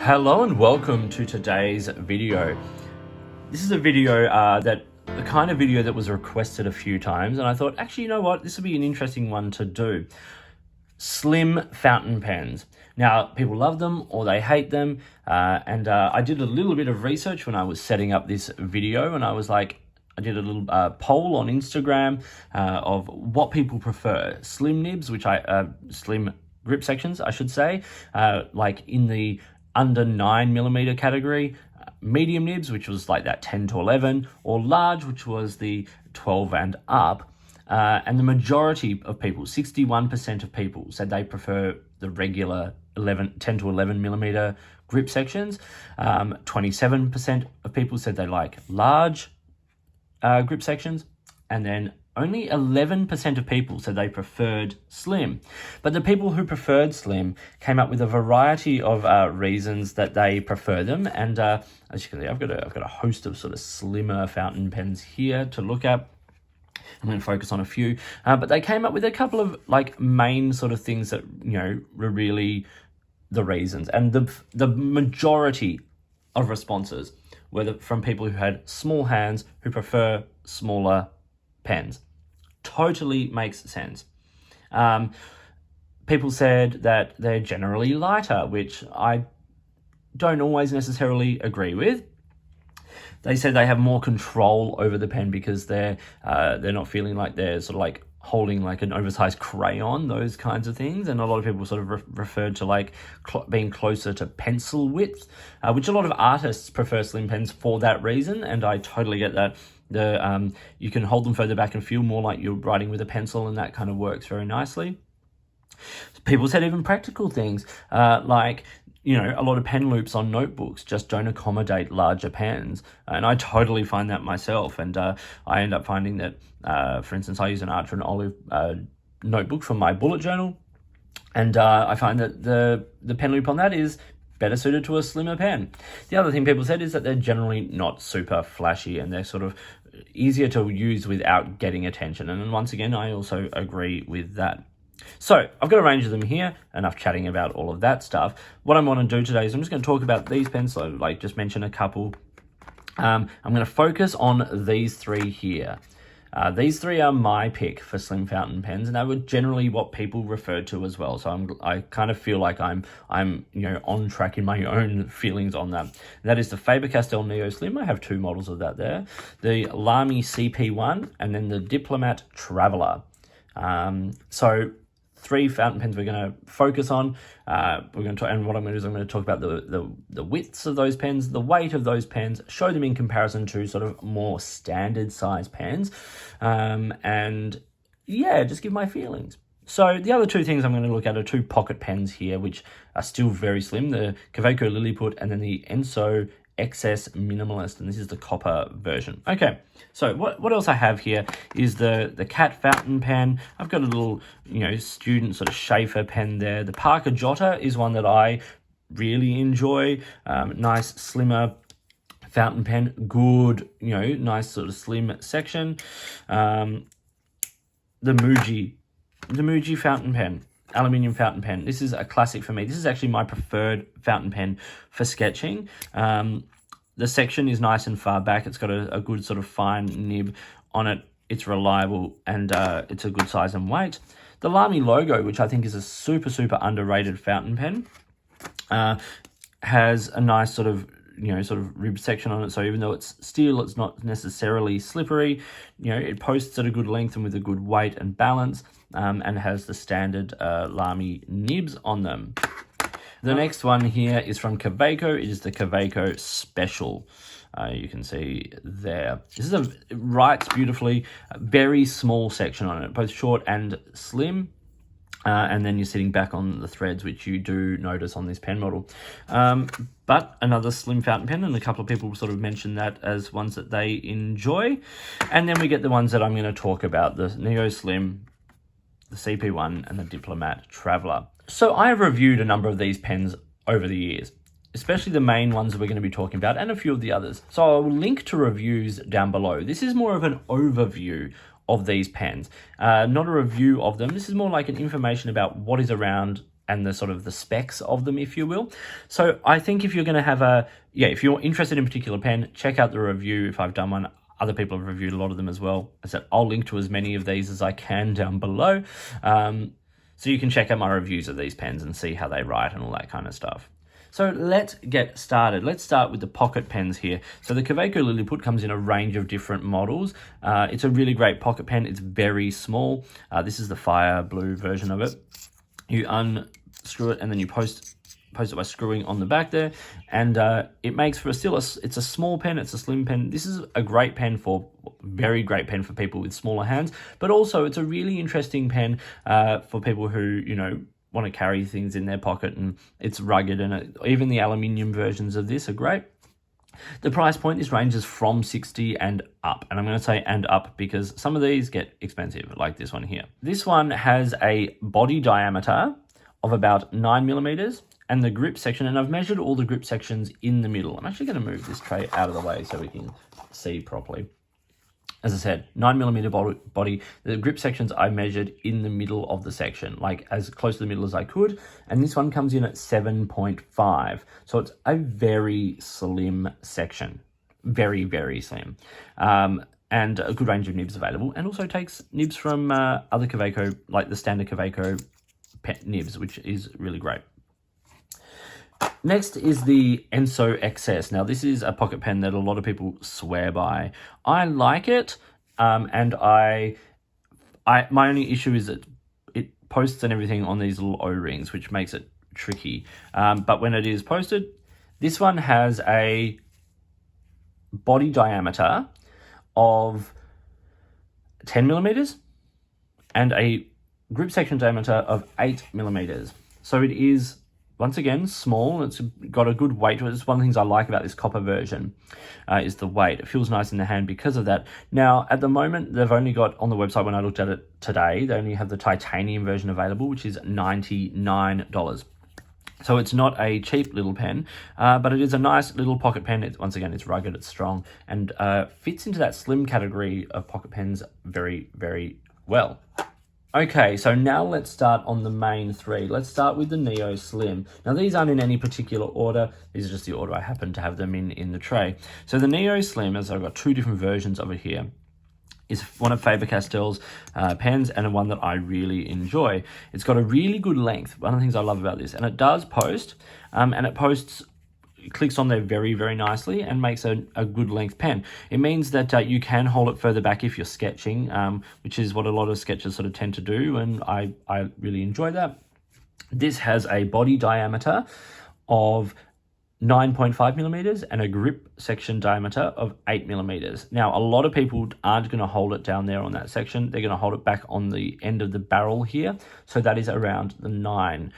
Hello and welcome to today's video. This is a video the kind of video that was requested a few times, and I thought, actually, you know what, this would be an interesting one to do. Slim fountain pens. Now, people love them or they hate them, and I did a little bit of research when I was setting up this video, and I did a little poll on Instagram of what people prefer. Slim nibs, slim grip sections, I should say, like in the under 9mm category, medium nibs, which was like that 10 to 11, or large, which was the 12 and up. And the majority of people, 61% of people, said they prefer the regular 10 to 11mm grip sections. 27% of people said they like large grip sections, and then only 11% of people said they preferred slim. But the people who preferred slim came up with a variety of reasons that they prefer them. And as you can see, I've got a host of sort of slimmer fountain pens here to look at. I'm going to focus on a few, but they came up with a couple of like main sort of things that, you know, were really the reasons. And the majority of responses were from people who had small hands who prefer smaller pens. Totally makes sense. People said that they're generally lighter, which I don't always necessarily agree with. They said they have more control over the pen because they're not feeling like they're sort of like holding like an oversized crayon, those kinds of things. And a lot of people sort of referred to like being closer to pencil width, which a lot of artists prefer slim pens for that reason. And I totally get that. You can hold them further back and feel more like you're writing with a pencil, and that kind of works very nicely. People said even practical things, like, you know, a lot of pen loops on notebooks just don't accommodate larger pens. And I totally find that myself. And I end up finding that, for instance, I use an Archer and Olive notebook from my bullet journal. And I find that the pen loop on that is better suited to a slimmer pen. The other thing people said is that they're generally not super flashy, and they're sort of easier to use without getting attention. And once again, I also agree with that. So I've got a range of them here, enough chatting about all of that stuff. What I want to do today is I'm just going to talk about these pens, so like just mention a couple. I'm going to focus on these three here. These three are my pick for slim fountain pens, and they were generally what people referred to as well. So I kind of feel like I'm you know, on track in my own feelings on that. And that is the Faber-Castell Neo Slim. I have two models of that there. The Lamy CP1 and then the Diplomat Traveller. So three fountain pens we're going to focus on. We're going to, and what I'm going to do is I'm going to talk about the widths of those pens, the weight of those pens, show them in comparison to sort of more standard size pens, and yeah, just give my feelings. So the other two things I'm going to look at are two pocket pens here, which are still very slim, the Kaweco Lilliput and then the Enso XS Minimalist, and this is the copper version. Okay, so what else I have here is the Cat fountain pen. I've got a little, you know, student sort of Schaefer pen there. The Parker Jotter is one that I really enjoy. Nice slimmer fountain pen, good, you know, nice sort of slim section. The Muji fountain pen, aluminium fountain pen. This is a classic for me. This is actually my preferred fountain pen for sketching. The section is nice and far back. It's got a good sort of fine nib on it. It's reliable, and it's a good size and weight. The Lamy logo, which I think is a super, super underrated fountain pen, has a nice sort of, you know, sort of rib section on it. So even though it's steel, it's not necessarily slippery. You know, it posts at a good length and with a good weight and balance, and has the standard Lamy nibs on them. The next one here is from Kaweco. It is the Kaweco Special. You can see there. This writes beautifully. A very small section on it, both short and slim. And then you're sitting back on the threads, which you do notice on this pen model. But another slim fountain pen, and a couple of people sort of mentioned that as ones that they enjoy. And then we get the ones that I'm going to talk about, the Neo Slim, the CP1, and the Diplomat Traveller. So I have reviewed a number of these pens over the years, especially the main ones that we're going to be talking about, and a few of the others. So I will link to reviews down below. This is more of an overview of these pens, not a review of them. This is more like an information about what is around and the sort of the specs of them, if you will. So I think if you're going to have if you're interested in a particular pen, check out the review if I've done one. Other people have reviewed a lot of them as well. I said I'll link to as many of these as I can down below. So you can check out my reviews of these pens and see how they write and all that kind of stuff. So let's get started. Let's start with the pocket pens here. So the Kaweco Lilliput comes in a range of different models. It's a really great pocket pen. It's very small. This is the fire blue version of it. You unscrew it and then you post it by screwing on the back there, and it makes for it's a small pen, it's a slim pen. This is a great pen very great pen for people with smaller hands, but also it's a really interesting pen for people who, want to carry things in their pocket, and it's rugged, and even the aluminium versions of this are great. The price point, this ranges from 60 and up, and I'm going to say and up because some of these get expensive, like this one here. This one has a body diameter of about 9 millimeters, and the grip section, and I've measured all the grip sections in the middle. I'm actually going to move this tray out of the way so we can see properly. As I said, 9 millimeter body. The grip sections I measured in the middle of the section, like as close to the middle as I could. And this one comes in at 7.5. So it's a very slim section. Very, very slim. And a good range of nibs available. And also takes nibs from other Kaweco, like the standard Kaweco nibs, which is really great. Next is the Enso XS. Now, this is a pocket pen that a lot of people swear by. I like it, and my only issue is that it posts and everything on these little O-rings, which makes it tricky. But when it is posted, this one has a body diameter of 10 millimeters and a grip section diameter of 8 millimeters. So it is, once again, small. It's got a good weight to it. It's one of the things I like about this copper version, is the weight. It feels nice in the hand because of that. Now, at the moment, they've only got, on the website when I looked at it today, they only have the titanium version available, which is $99. So it's not a cheap little pen, but it is a nice little pocket pen. Once again, it's rugged, it's strong, and fits into that slim category of pocket pens very, very well. Okay, so now let's start on the main three. Let's start with the Neo Slim. Now, these aren't in any particular order. These are just the order I happen to have them in the tray. So the Neo Slim, as I've got two different versions of it here, is one of Faber-Castell's pens, and one that I really enjoy. It's got a really good length. One of the things I love about this, and it does post, and it posts, clicks on there very, very nicely and makes a good length pen. It means that you can hold it further back if you're sketching, which is what a lot of sketchers sort of tend to do, and I really enjoy that. This has a body diameter of 9.5 millimeters and a grip section diameter of 8 millimeters. Now, a lot of people aren't going to hold it down there on that section. They're going to hold it back on the end of the barrel here. So that is around the 9.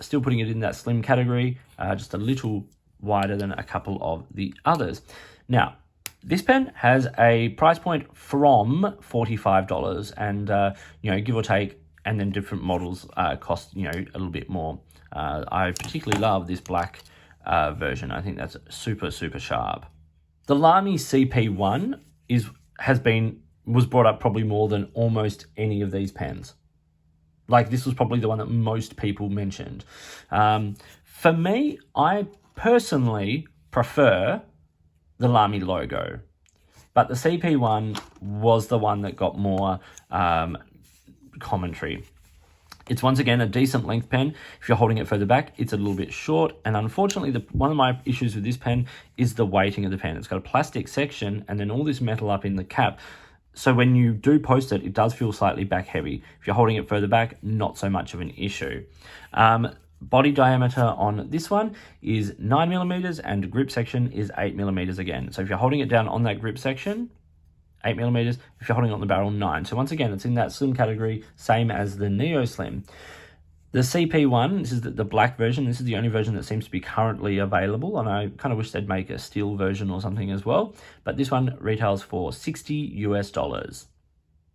Still putting it in that slim category, just a little wider than a couple of the others. Now, this pen has a price point from $45, and give or take, and then different models cost a little bit more. I particularly love this black version. I think that's super, super sharp. The Lamy CP1 was brought up probably more than almost any of these pens. Like, this was probably the one that most people mentioned. For me, I personally prefer the Lamy logo, but the CP1 was the one that got more commentary. It's once again a decent length pen. If you're holding it further back, it's a little bit short, and unfortunately one of my issues with this pen is the weighting of the pen. It's got a plastic section and then all this metal up in the cap, so when you do post it, it does feel slightly back heavy. If you're holding it further back, not so much of an issue. Body diameter on this one is 9 millimeters and grip section is 8 millimeters again. So if you're holding it down on that grip section, 8 millimeters. If you're holding it on the barrel, 9. So once again, it's in that slim category, same as the Neo Slim. The CP1, this is the black version. This is the only version that seems to be currently available, and I kind of wish they'd make a steel version or something as well. But this one retails for $60.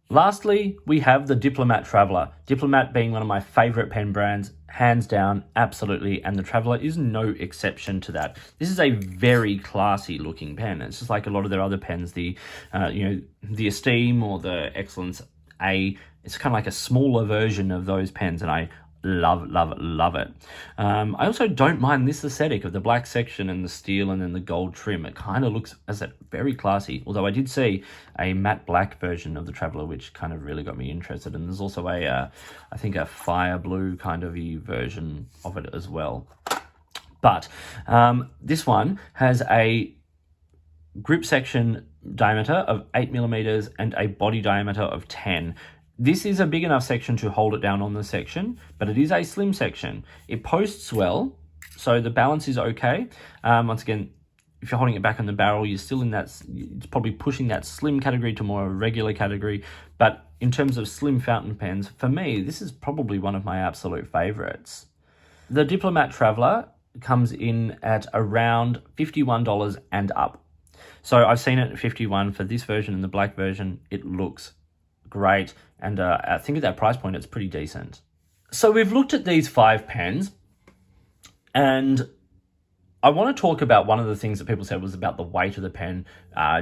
Lastly, we have the Diplomat Traveller. Diplomat being one of my favorite pen brands, hands down, absolutely, and the Traveller is no exception to that. This is a very classy looking pen. It's just like a lot of their other pens, the Esteem or the Excellence A. It's kind of like a smaller version of those pens, and I love, love, love it. I also don't mind this aesthetic of the black section and the steel and then the gold trim. It kind of looks, as I said, very classy. Although I did see a matte black version of the Traveller, which kind of really got me interested. And there's also I think a fire blue kind of version of it as well. But this one has a grip section diameter of 8mm and a body diameter of 10. This is a big enough section to hold it down on the section, but it is a slim section. It posts well, so the balance is okay. Once again, if you're holding it back on the barrel, you're still in that, it's probably pushing that slim category to more regular category. But in terms of slim fountain pens, for me, this is probably one of my absolute favorites. The Diplomat Traveller comes in at around $51 and up. So I've seen it at $51 for this version and the black version. It looks great, and I think at that price point, it's pretty decent. So we've looked at these 5 pens, and I want to talk about one of the things that people said was about the weight of the pen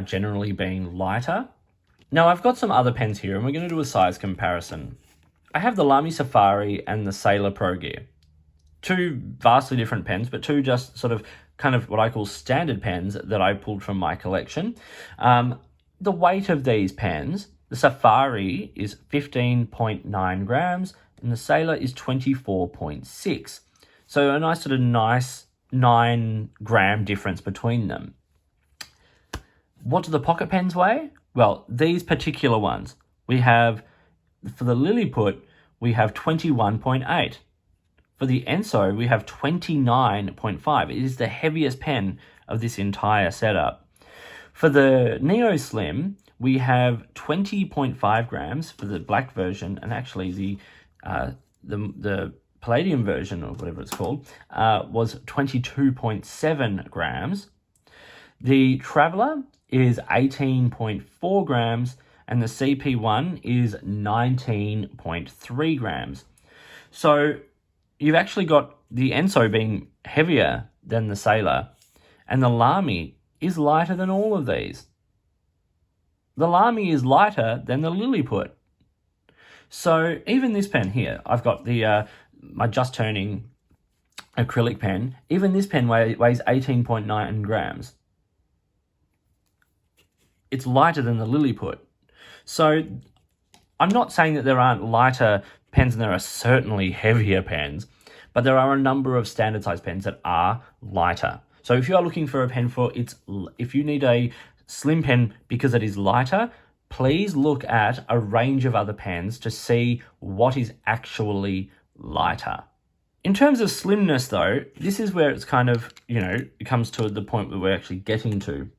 generally being lighter. Now, I've got some other pens here, and we're going to do a size comparison. I have the Lamy Safari and the Sailor Pro Gear. 2 vastly different pens, but 2 just sort of kind of what I call standard pens that I pulled from my collection. The weight of these pens, the Safari is 15.9 grams and the Sailor is 24.6. So a nice 9-gram difference between them. What do the pocket pens weigh? Well, these particular ones, we have, for the Lilliput, we have 21.8. For the Enso, we have 29.5. It is the heaviest pen of this entire setup. For the Neo Slim, we have 20.5 grams for the black version, and actually the Palladium version, or whatever it's called, was 22.7 grams. The Traveller is 18.4 grams, and the CP1 is 19.3 grams. So you've actually got the Enso being heavier than the Sailor, and the Lamy is lighter than all of these. The Lamy is lighter than the Lilliput. So even this pen here, I've got the my Just Turning acrylic pen. Even this pen weighs 18.9 grams. It's lighter than the Lilliput. So I'm not saying that there aren't lighter pens, and there are certainly heavier pens, but there are a number of standard size pens that are lighter. So if you are looking for a pen if you need a slim pen because it is lighter, please look at a range of other pens to see what is actually lighter. In terms of slimness though, this is where it's kind of, it comes to the point where we're actually getting to.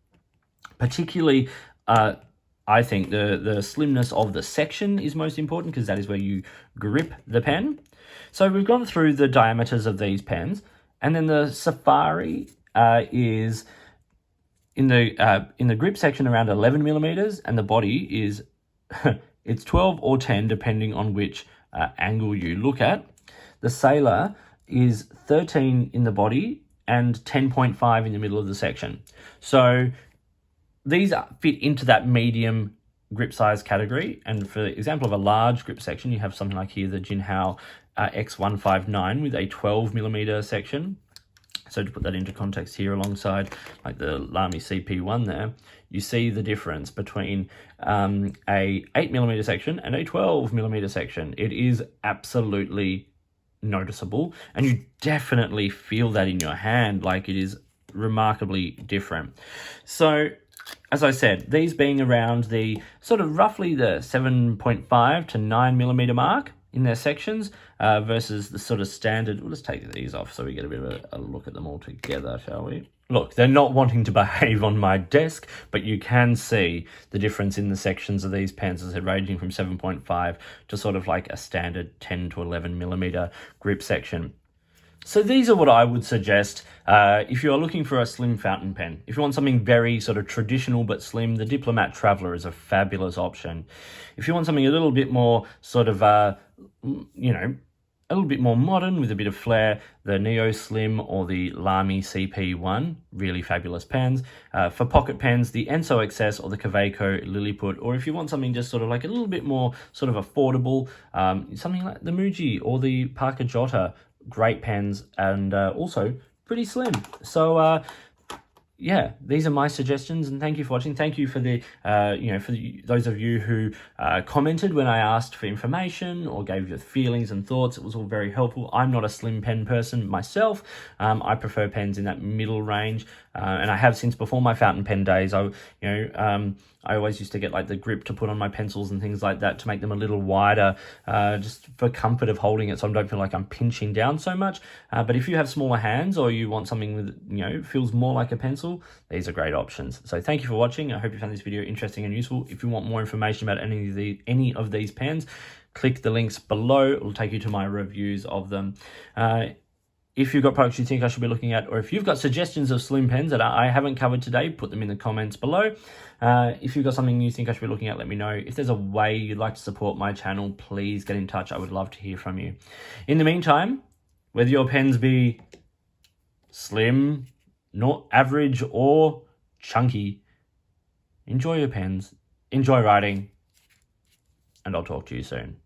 Particularly, I think the slimness of the section is most important because that is where you grip the pen. So we've gone through the diameters of these pens, and then the Safari is in the grip section around 11mm, and the body is it's 12 or 10 depending on which angle you look at. The Sailor is 13 in the body and 10.5 in the middle of the section. So these fit into that medium grip size category. And for example of a large grip section, you have something like here, the Jinhao X159 with a 12mm section. So to put that into context here, alongside like the Lamy CP1 there, you see the difference between a 8mm section and a 12mm section. It is absolutely noticeable, and you definitely feel that in your hand, like it is remarkably different. So as I said, these being around the sort of roughly the 7.5 to 9mm mark in their sections versus the sort of standard. Well, let's take these off so we get a bit of a look at them all together, shall we? Look, they're not wanting to behave on my desk, but you can see the difference in the sections of these pens, as I said, ranging from 7.5 to sort of like a standard 10 to 11mm grip section. So these are what I would suggest if you're looking for a slim fountain pen. If you want something very sort of traditional but slim, the Diplomat Traveller is a fabulous option. If you want something a little bit more sort of, a little bit more modern with a bit of flair, the Neo Slim or the Lamy CP1, really fabulous pens. For pocket pens, the Enso XS or the Kaweco Lilliput, or if you want something just sort of like a little bit more sort of affordable, something like the Muji or the Parker Jota, great pens and also pretty slim. So yeah, these are my suggestions, and thank you for watching. Thank you for the, those of you who commented when I asked for information or gave your feelings and thoughts. It was all very helpful. I'm not a slim pen person myself. I prefer pens in that middle range, and I have since before my fountain pen days. I always used to get like the grip to put on my pencils and things like that to make them a little wider, just for comfort of holding it, so I don't feel like I'm pinching down so much. But if you have smaller hands or you want something with, feels more like a pencil, these are great options. So thank you for watching. I hope you found this video interesting and useful. If you want more information about any of these pens, click the links below. It will take you to my reviews of them. If you've got products you think I should be looking at, or if you've got suggestions of slim pens that I haven't covered today, put them in the comments below. If you've got something you think I should be looking at, let me know. If there's a way you'd like to support my channel, please get in touch. I would love to hear from you. In the meantime, whether your pens be slim, not average, or chunky, enjoy your pens, enjoy writing, and I'll talk to you soon.